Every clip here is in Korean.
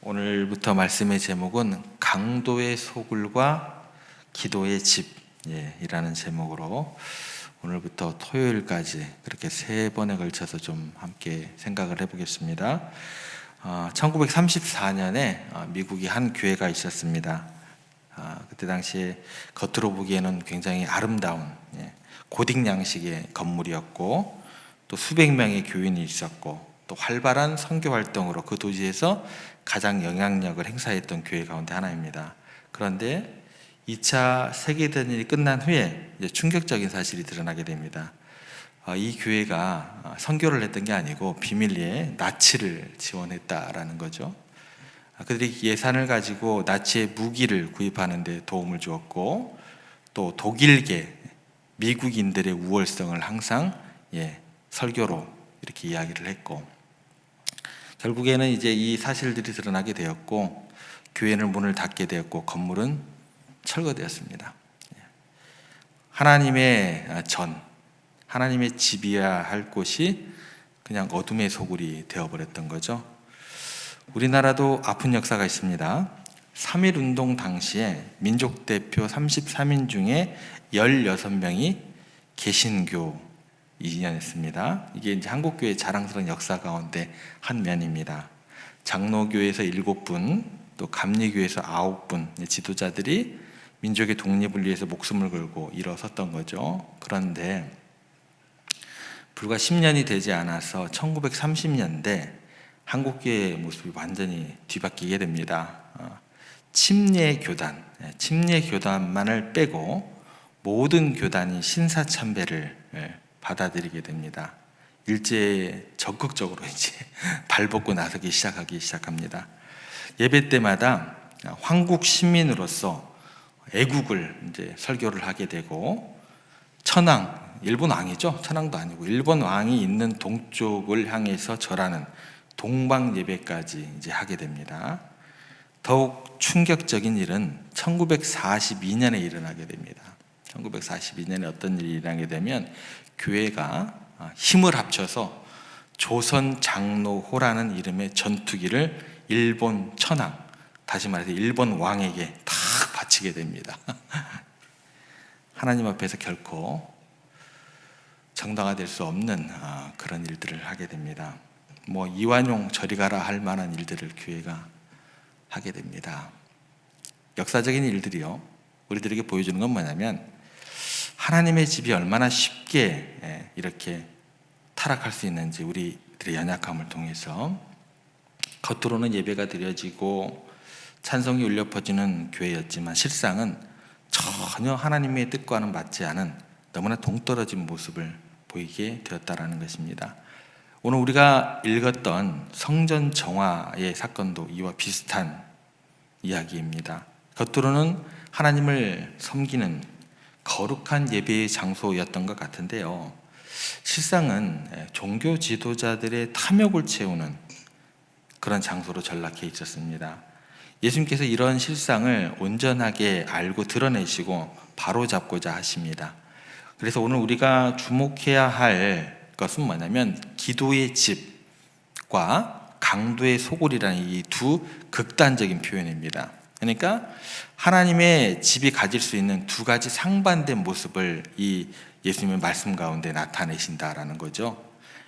오늘부터 말씀의 제목은 강도의 소굴과 기도의 집이라는 제목으로 오늘부터 토요일까지 그렇게 3번에 걸쳐서 좀 함께 생각을 해보겠습니다. 1934년에 미국이 한 교회가 있었습니다. 그때 당시에 겉으로 보기에는 굉장히 아름다운 고딕 양식의 건물이었고, 또 수백 명의 교인이 있었고, 또 활발한 선교 활동으로 그 도시에서 가장 영향력을 행사했던 교회 가운데 하나입니다. 그런데 2차 세계대전이 끝난 후에 이제 충격적인 사실이 드러나게 됩니다. 이 교회가 선교를 했던 게 아니고 비밀리에 나치를 지원했다라는 거죠. 그들이 예산을 가지고 나치의 무기를 구입하는 데 도움을 주었고, 또 독일계 미국인들의 우월성을 항상 설교로 이렇게 이야기를 했고, 결국에는 이제 이 사실들이 드러나게 되었고, 교회는 문을 닫게 되었고, 건물은 철거되었습니다. 하나님의 하나님의 집이야 할 곳이 그냥 어둠의 소굴이 되어버렸던 거죠. 우리나라도 아픈 역사가 있습니다. 3.1운동 당시에 민족 대표 33인 중에 16명이 개신교 이전했습니다. 이게 이제 한국교회의 자랑스러운 역사 가운데 한 면입니다. 장로교에서 7분, 또 감리교에서 9분 지도자들이 민족의 독립을 위해서 목숨을 걸고 일어섰던 거죠. 그런데 불과 10년이 되지 않아서 1930년대 한국교회의 모습이 완전히 뒤바뀌게 됩니다. 침례교단만을 빼고 모든 교단이 신사참배를 받아들이게 됩니다. 일제에 적극적으로 이제 발벗고 나서기 시작합니다. 예배 때마다 황국 시민으로서 애국을 이제 설교를 하게 되고, 일본 왕이죠. 천황도 아니고 일본 왕이 있는 동쪽을 향해서 절하는 동방 예배까지 이제 하게 됩니다. 더욱 충격적인 일은 1942년에 일어나게 됩니다. 1942년에 어떤 일이 일어나게 되면 교회가 힘을 합쳐서 조선 장로호라는 이름의 전투기를 일본 천황, 다시 말해서 일본 왕에게 다 바치게 됩니다. 하나님 앞에서 결코 정당화될 수 없는 그런 일들을 하게 됩니다. 이완용 저리 가라 할 만한 일들을 교회가 하게 됩니다. 역사적인 일들이요, 우리들에게 보여주는 건 뭐냐면, 하나님의 집이 얼마나 쉽게 이렇게 타락할 수 있는지, 우리들의 연약함을 통해서. 겉으로는 예배가 드려지고 찬송이 울려 퍼지는 교회였지만 실상은 전혀 하나님의 뜻과는 맞지 않은 너무나 동떨어진 모습을 보이게 되었다라는 것입니다. 오늘 우리가 읽었던 성전 정화의 사건도 이와 비슷한 이야기입니다. 겉으로는 하나님을 섬기는 거룩한 예배의 장소였던 것 같은데요, 실상은 종교 지도자들의 탐욕을 채우는 그런 장소로 전락해 있었습니다. 예수님께서 이런 실상을 온전하게 알고 드러내시고 바로잡고자 하십니다. 그래서 오늘 우리가 주목해야 할 것은 뭐냐면, 기도의 집과 강도의 소굴이라는 이 두 극단적인 표현입니다. 그러니까 하나님의 집이 가질 수 있는 두 가지 상반된 모습을 이 예수님의 말씀 가운데 나타내신다라는 거죠.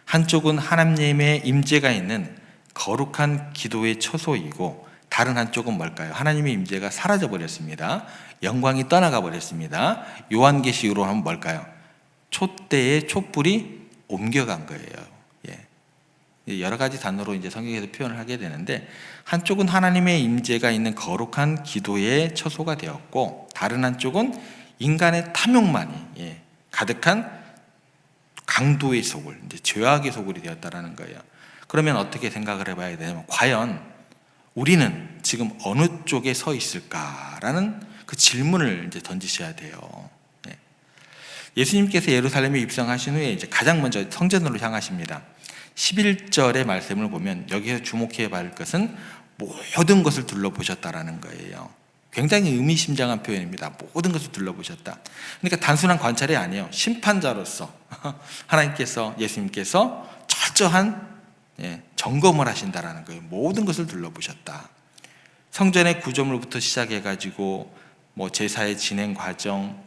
한쪽은 하나님의 임재가 있는 거룩한 기도의 처소이고, 다른 한쪽은 뭘까요? 하나님의 임재가 사라져 버렸습니다. 영광이 떠나가 버렸습니다. 요한계시록으로 하면 뭘까요? 촛대의 촛불이 옮겨간 거예요. 여러 가지 단어로 이제 성경에서 표현을 하게 되는데, 한쪽은 하나님의 임재가 있는 거룩한 기도의 처소가 되었고, 다른 한쪽은 인간의 탐욕만이 가득한 강도의 소굴, 이제 죄악의 소굴이 되었다라는 거예요. 그러면 어떻게 생각을 해봐야 되냐면, 과연 우리는 지금 어느 쪽에 서 있을까라는 그 질문을 이제 던지셔야 돼요. 예수님께서 예루살렘에 입성하신 후에 이제 가장 먼저 성전으로 향하십니다. 11절의 말씀을 보면 여기서 주목해야 할 것은 모든 것을 둘러보셨다라는 거예요. 굉장히 의미심장한 표현입니다. 모든 것을 둘러보셨다. 그러니까 단순한 관찰이 아니에요. 심판자로서 하나님께서, 예수님께서 철저한 점검을 하신다라는 거예요. 모든 것을 둘러보셨다. 성전의 구조물부터 시작해가지고 뭐 제사의 진행 과정,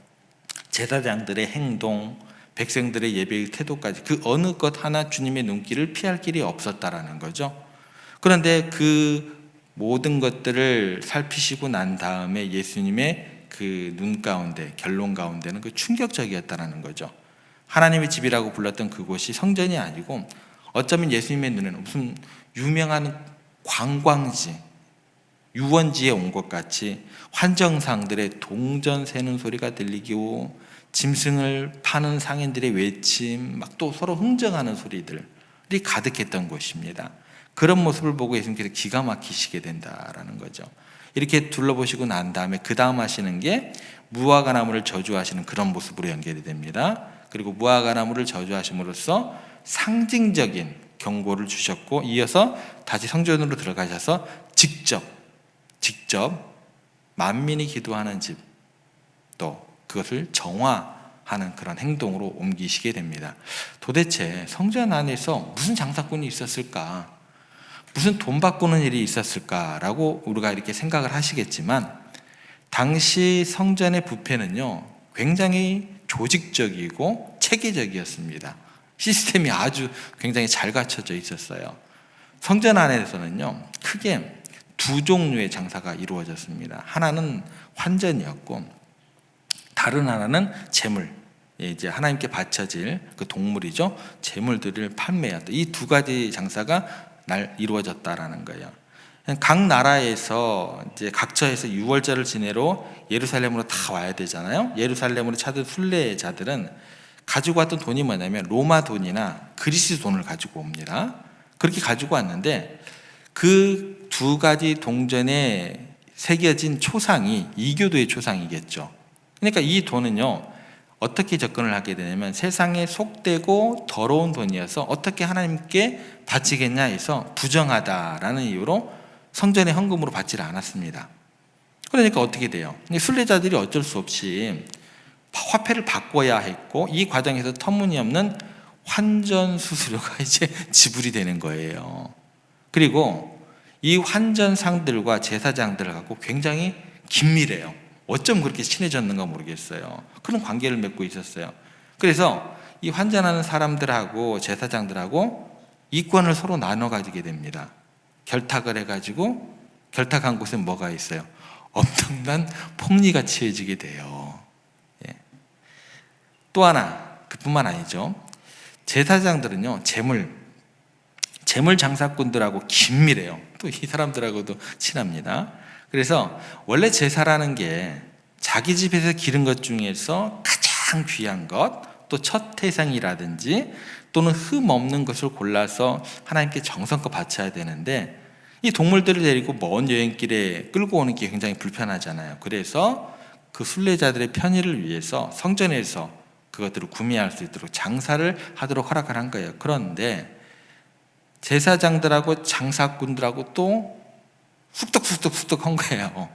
제사장들의 행동, 백성들의 예배의 태도까지 그 어느 것 하나 주님의 눈길을 피할 길이 없었다라는 거죠. 그런데 그 모든 것들을 살피시고 난 다음에 예수님의 그 눈 가운데, 결론 가운데는 그 충격적이었다라는 거죠. 하나님의 집이라고 불렀던 그곳이 성전이 아니고 어쩌면 예수님의 눈에는 무슨 유명한 관광지, 유원지에 온 것 같이 환정상들의 동전 세는 소리가 들리고 짐승을 파는 상인들의 외침, 막 또 서로 흥정하는 소리들이 가득했던 곳입니다. 그런 모습을 보고 예수님께서 기가 막히시게 된다라는 거죠. 이렇게 둘러보시고 난 다음에 그 다음 하시는 게 무화과 나무를 저주하시는 그런 모습으로 연결이 됩니다. 그리고 무화과 나무를 저주하심으로써 상징적인 경고를 주셨고, 이어서 다시 성전으로 들어가셔서 직접 만민이 기도하는 집, 또 그것을 정화하는 그런 행동으로 옮기시게 됩니다. 도대체 성전 안에서 무슨 장사꾼이 있었을까? 무슨 돈 바꾸는 일이 있었을까라고 우리가 이렇게 생각을 하시겠지만, 당시 성전의 부패는요 굉장히 조직적이고 체계적이었습니다. 시스템이 아주 굉장히 잘 갖춰져 있었어요. 성전 안에서는요 크게 두 종류의 장사가 이루어졌습니다. 하나는 환전이었고, 다른 하나는 재물, 이제 하나님께 바쳐질 그 동물이죠. 재물들을 판매했다. 이 두 가지 장사가 이루어졌다라는 거예요. 각 나라에서 이제 각처에서 유월절을 지내러 예루살렘으로 다 와야 되잖아요. 예루살렘으로 찾은 순례자들은 가지고 왔던 돈이 뭐냐면 로마 돈이나 그리스 돈을 가지고 옵니다. 그렇게 가지고 왔는데 그 두 가지 동전에 새겨진 초상이 이교도의 초상이겠죠. 그러니까 이 돈은요 어떻게 접근을 하게 되냐면 세상에 속되고 더러운 돈이어서 어떻게 하나님께 바치겠냐 해서 부정하다라는 이유로 성전의 헌금으로 받지를 않았습니다. 그러니까 어떻게 돼요? 순례자들이 어쩔 수 없이 화폐를 바꿔야 했고, 이 과정에서 터무니없는 환전 수수료가 이제 지불이 되는 거예요. 그리고 이 환전상들과 제사장들을 갖고 굉장히 긴밀해요. 어쩜 그렇게 친해졌는가 모르겠어요. 그런 관계를 맺고 있었어요. 그래서 이 환전하는 사람들하고 제사장들하고 이권을 서로 나눠 가지게 됩니다. 결탁을 해가지고, 결탁한 곳에 뭐가 있어요? 엄청난 폭리가 취해지게 돼요. 예. 또 하나, 그뿐만 아니죠. 제사장들은요 재물 장사꾼들하고 긴밀해요. 또 이 사람들하고도 친합니다. 그래서 원래 제사라는 게 자기 집에서 기른 것 중에서 가장 귀한 것, 또 첫 태생이라든지 또는 흠 없는 것을 골라서 하나님께 정성껏 바쳐야 되는데, 이 동물들을 데리고 먼 여행길에 끌고 오는 게 굉장히 불편하잖아요. 그래서 그 순례자들의 편의를 위해서 성전에서 그것들을 구매할 수 있도록 장사를 하도록 허락을 한 거예요. 그런데 제사장들하고 장사꾼들하고 또 훅덕훅덕 한 거예요.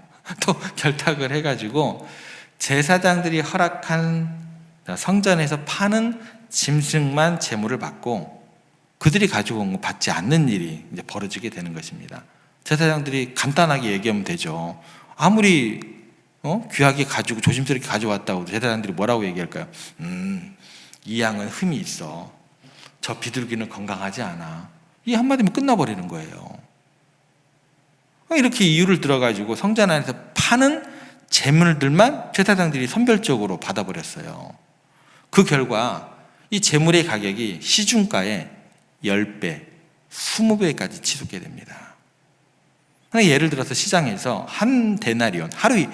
또 결탁을 해가지고 제사장들이 허락한 성전에서 파는 짐승만 제물을 받고 그들이 가지고 온 거 받지 않는 일이 이제 벌어지게 되는 것입니다. 제사장들이 간단하게 얘기하면 되죠. 아무리 귀하게 가지고 조심스럽게 가져왔다고 제사장들이 뭐라고 얘기할까요? 이 양은 흠이 있어. 저 비둘기는 건강하지 않아. 이 한마디면 끝나버리는 거예요. 이렇게 이유를 들어가지고 성전 안에서 파는 재물들만 제사장들이 선별적으로 받아버렸어요. 그 결과 이 재물의 가격이 시중가의 10배, 20배까지 치솟게 됩니다. 예를 들어서 시장에서 한 데나리온, 하루의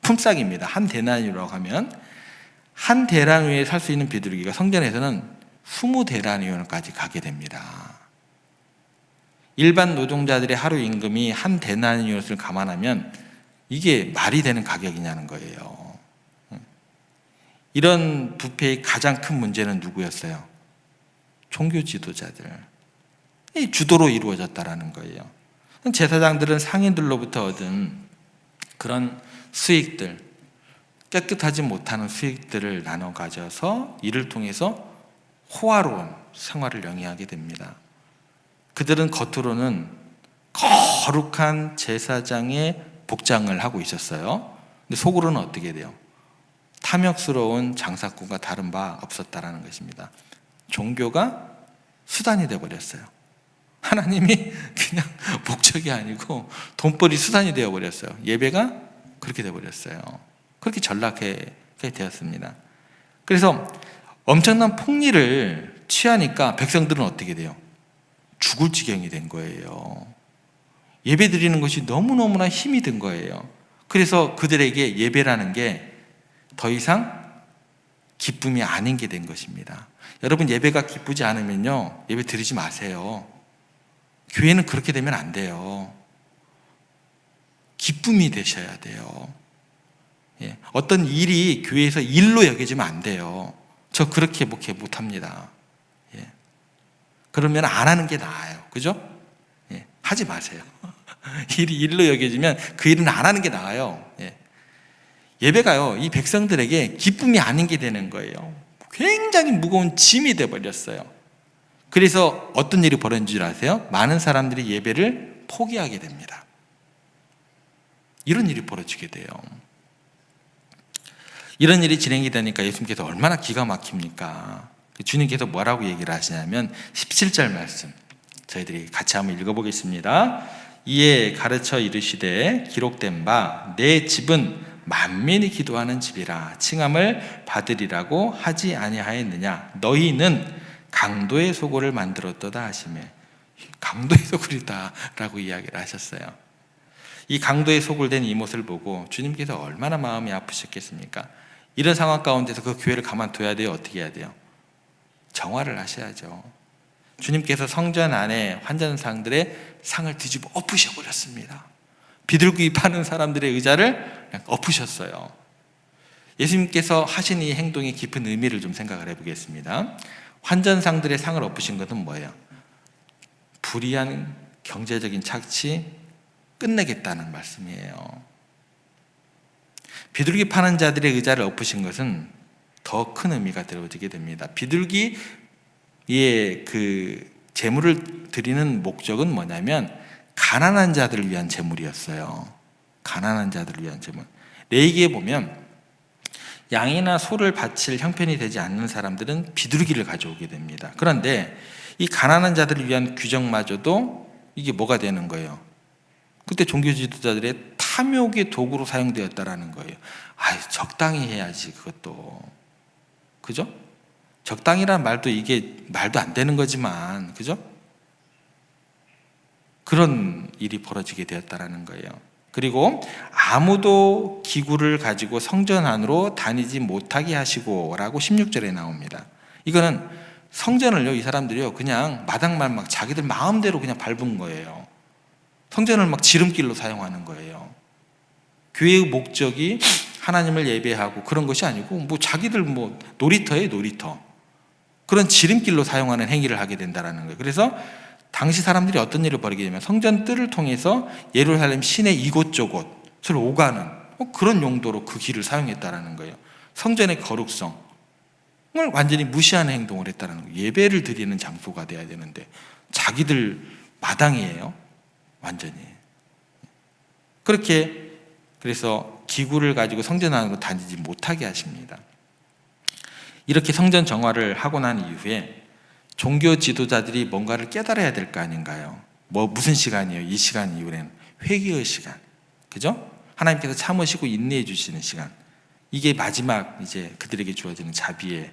품삯입니다. 한 데나리온이라고 하면 한 데나리온에 살 수 있는 비둘기가 성전에서는 20데나리온까지 가게 됩니다. 일반 노동자들의 하루 임금이 한 데나리온을 감안하면 이게 말이 되는 가격이냐는 거예요. 이런 부패의 가장 큰 문제는 누구였어요? 종교 지도자들. 이 주도로 이루어졌다라는 거예요. 제사장들은 상인들로부터 얻은 그런 수익들, 깨끗하지 못하는 수익들을 나눠 가져서 이를 통해서 호화로운 생활을 영위하게 됩니다. 그들은 겉으로는 거룩한 제사장의 복장을 하고 있었어요. 근데 속으로는 어떻게 돼요? 탐욕스러운 장사꾼과 다른 바 없었다라는 것입니다. 종교가 수단이 되어버렸어요. 하나님이 그냥 목적이 아니고 돈벌이 수단이 되어버렸어요. 예배가 그렇게 되어버렸어요. 그렇게 전락하게 되었습니다. 그래서 엄청난 폭리를 취하니까 백성들은 어떻게 돼요? 죽을 지경이 된 거예요. 예배 드리는 것이 너무너무나 힘이 든 거예요. 그래서 그들에게 예배라는 게 더 이상 기쁨이 아닌 게 된 것입니다. 여러분, 예배가 기쁘지 않으면요, 예배 드리지 마세요. 교회는 그렇게 되면 안 돼요. 기쁨이 되셔야 돼요. 예, 어떤 일이 교회에서 일로 여겨지면 안 돼요. 저 그렇게 목회 못합니다. 예, 그러면 안 하는 게 나아요. 그죠? 예, 하지 마세요. 일이 일로 여겨지면 그 일은 안 하는 게 나아요. 예. 예배가요, 이 백성들에게 기쁨이 아닌 게 되는 거예요. 굉장히 무거운 짐이 되어버렸어요. 그래서 어떤 일이 벌어진 줄 아세요? 많은 사람들이 예배를 포기하게 됩니다. 이런 일이 벌어지게 돼요. 이런 일이 진행이 되니까 예수님께서 얼마나 기가 막힙니까? 주님께서 뭐라고 얘기를 하시냐면 17절 말씀 저희들이 같이 한번 읽어보겠습니다. 이에 가르쳐 이르시되 기록된 바 내 집은 만민이 기도하는 집이라 칭함을 받으리라고 하지 아니하였느냐. 너희는 강도의 소굴을 만들었도다 하시매. 강도의 소굴이다 라고 이야기를 하셨어요. 이 강도의 소굴된 이 모습을 보고 주님께서 얼마나 마음이 아프셨겠습니까? 이런 상황 가운데서 그 교회를 가만둬야 돼요? 어떻게 해야 돼요? 정화를 하셔야죠. 주님께서 성전 안에 환전상들의 상을 뒤집어 엎으셔버렸습니다. 비둘기 파는 사람들의 의자를 그냥 엎으셨어요. 예수님께서 하신 이 행동의 깊은 의미를 좀 생각을 해보겠습니다. 환전상들의 상을 엎으신 것은 뭐예요? 불의한 경제적인 착취 끝내겠다는 말씀이에요. 비둘기 파는 자들의 의자를 엎으신 것은 더 큰 의미가 들어지게 됩니다. 비둘기의 그 제물을 드리는 목적은 뭐냐면 가난한 자들을 위한 제물이었어요. 가난한 자들을 위한 제물. 레위기에 보면 양이나 소를 바칠 형편이 되지 않는 사람들은 비둘기를 가져오게 됩니다. 그런데 이 가난한 자들을 위한 규정마저도 이게 뭐가 되는 거예요? 그때 종교 지도자들의 탐욕의 도구로 사용되었다라는 거예요. 적당히 해야지 그것도. 그죠? 적당이란 말도 이게 말도 안 되는 거지만, 그죠? 그런 일이 벌어지게 되었다라는 거예요. 그리고 아무도 기구를 가지고 성전 안으로 다니지 못하게 하시고 라고 16절에 나옵니다. 이거는 성전을요, 이 사람들이요, 그냥 마당말 막 자기들 마음대로 그냥 밟은 거예요. 성전을 막 지름길로 사용하는 거예요. 교회의 목적이 하나님을 예배하고 그런 것이 아니고 뭐 자기들 뭐 놀이터예요, 놀이터. 그런 지름길로 사용하는 행위를 하게 된다는 거예요. 그래서 당시 사람들이 어떤 일을 벌이게 되면 성전 뜰을 통해서 예루살렘 시내 이곳저곳을 오가는 그런 용도로 그 길을 사용했다는 거예요. 성전의 거룩성을 완전히 무시하는 행동을 했다는 거예요. 예배를 드리는 장소가 돼야 되는데 자기들 마당이에요. 완전히. 그렇게 그래서 기구를 가지고 성전 안으로 다니지 못하게 하십니다. 이렇게 성전 정화를 하고 난 이후에 종교 지도자들이 뭔가를 깨달아야 될 거 아닌가요? 무슨 시간이에요? 이 시간 이후에는 회개의 시간. 그죠? 하나님께서 참으시고 인내해 주시는 시간. 이게 마지막 이제 그들에게 주어지는 자비의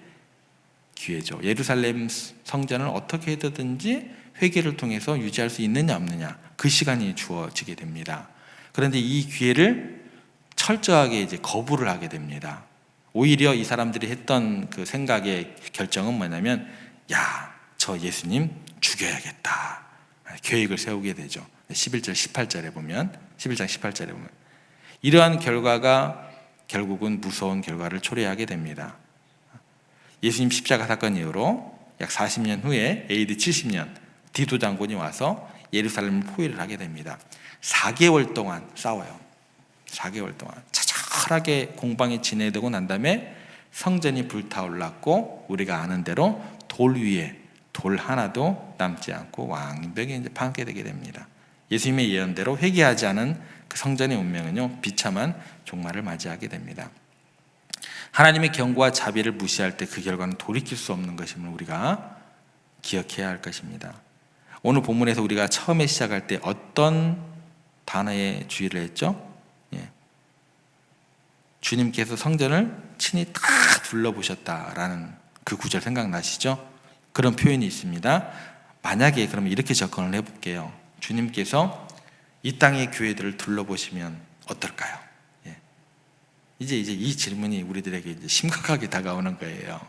기회죠. 예루살렘 성전을 어떻게 해서든지 회개를 통해서 유지할 수 있느냐 없느냐. 그 시간이 주어지게 됩니다. 그런데 이 기회를 철저하게 이제 거부를 하게 됩니다. 오히려 이 사람들이 했던 그 생각의 결정은 뭐냐면, 저 예수님 죽여야겠다. 계획을 세우게 되죠. 11절, 18절에 보면, 11장 18절에 보면. 이러한 결과가 결국은 무서운 결과를 초래하게 됩니다. 예수님 십자가 사건 이후로 약 40년 후에 AD 70년 디도 장군이 와서 예루살렘을 포위를 하게 됩니다. 4개월 동안 싸워요. 4개월 동안 차절하게 공방이 진행되고 난 다음에 성전이 불타올랐고 우리가 아는 대로 돌 위에 돌 하나도 남지 않고 완벽히 이제 파괴되게 됩니다. 예수님의 예언대로 회개하지 않은 그 성전의 운명은요, 비참한 종말을 맞이하게 됩니다. 하나님의 경고와 자비를 무시할 때 그 결과는 돌이킬 수 없는 것임을 우리가 기억해야 할 것입니다. 오늘 본문에서 우리가 처음에 시작할 때 어떤 단어에 주의를 했죠? 주님께서 성전을 친히 다 둘러보셨다라는 그 구절 생각나시죠? 그런 표현이 있습니다. 만약에 그러면 이렇게 접근을 해볼게요. 주님께서 이 땅의 교회들을 둘러보시면 어떨까요? 이제 이 질문이 우리들에게 이제 심각하게 다가오는 거예요.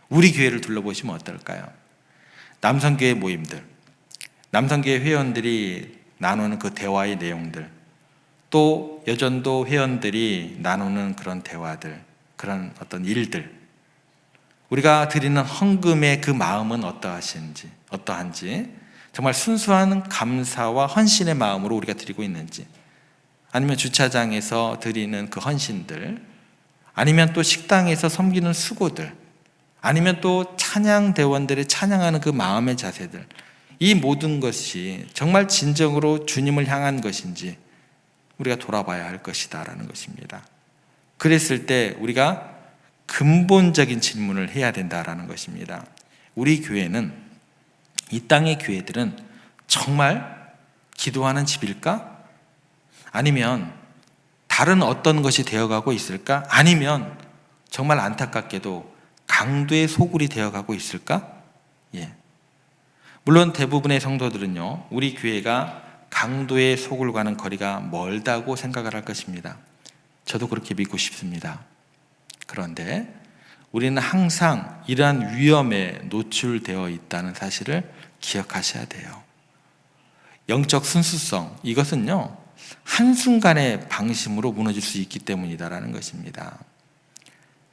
우리 교회를 둘러보시면 어떨까요? 남성교회 모임들, 남성교회 회원들이 나누는 그 대화의 내용들, 또 여전도 회원들이 나누는 그런 대화들, 그런 어떤 일들, 우리가 드리는 헌금의 그 마음은 어떠한지, 정말 순수한 감사와 헌신의 마음으로 우리가 드리고 있는지, 아니면 주차장에서 드리는 그 헌신들, 아니면 또 식당에서 섬기는 수고들, 아니면 또 찬양대원들의 찬양하는 그 마음의 자세들, 이 모든 것이 정말 진정으로 주님을 향한 것인지 우리가 돌아봐야 할 것이다라는 것입니다. 그랬을 때 우리가 근본적인 질문을 해야 된다라는 것입니다. 우리 교회는, 이 땅의 교회들은 정말 기도하는 집일까? 아니면 다른 어떤 것이 되어가고 있을까? 아니면 정말 안타깝게도 강도의 소굴이 되어가고 있을까? 물론 대부분의 성도들은요, 우리 교회가 강도의 소굴과는 거리가 멀다고 생각을 할 것입니다. 저도 그렇게 믿고 싶습니다. 그런데 우리는 항상 이러한 위험에 노출되어 있다는 사실을 기억하셔야 돼요. 영적 순수성, 이것은요, 한순간의 방심으로 무너질 수 있기 때문이다라는 것입니다.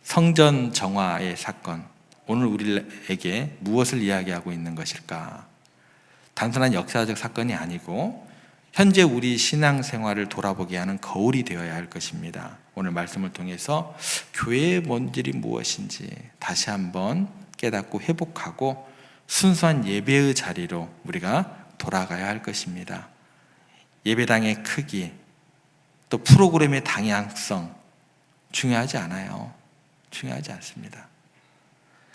성전 정화의 사건, 오늘 우리에게 무엇을 이야기하고 있는 것일까? 단순한 역사적 사건이 아니고 현재 우리 신앙생활을 돌아보게 하는 거울이 되어야 할 것입니다. 오늘 말씀을 통해서 교회의 본질이 무엇인지 다시 한번 깨닫고 회복하고 순수한 예배의 자리로 우리가 돌아가야 할 것입니다. 예배당의 크기, 또 프로그램의 다양성 중요하지 않아요. 중요하지 않습니다.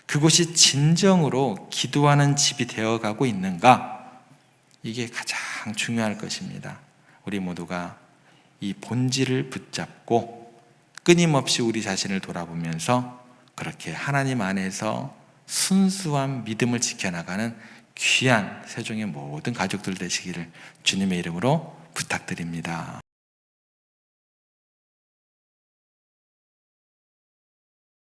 그곳이 진정으로 기도하는 집이 되어가고 있는가? 이게 가장 중요할 것입니다. 우리 모두가 이 본질을 붙잡고 끊임없이 우리 자신을 돌아보면서 그렇게 하나님 안에서 순수한 믿음을 지켜나가는 귀한 세종의 모든 가족들 되시기를 주님의 이름으로 부탁드립니다.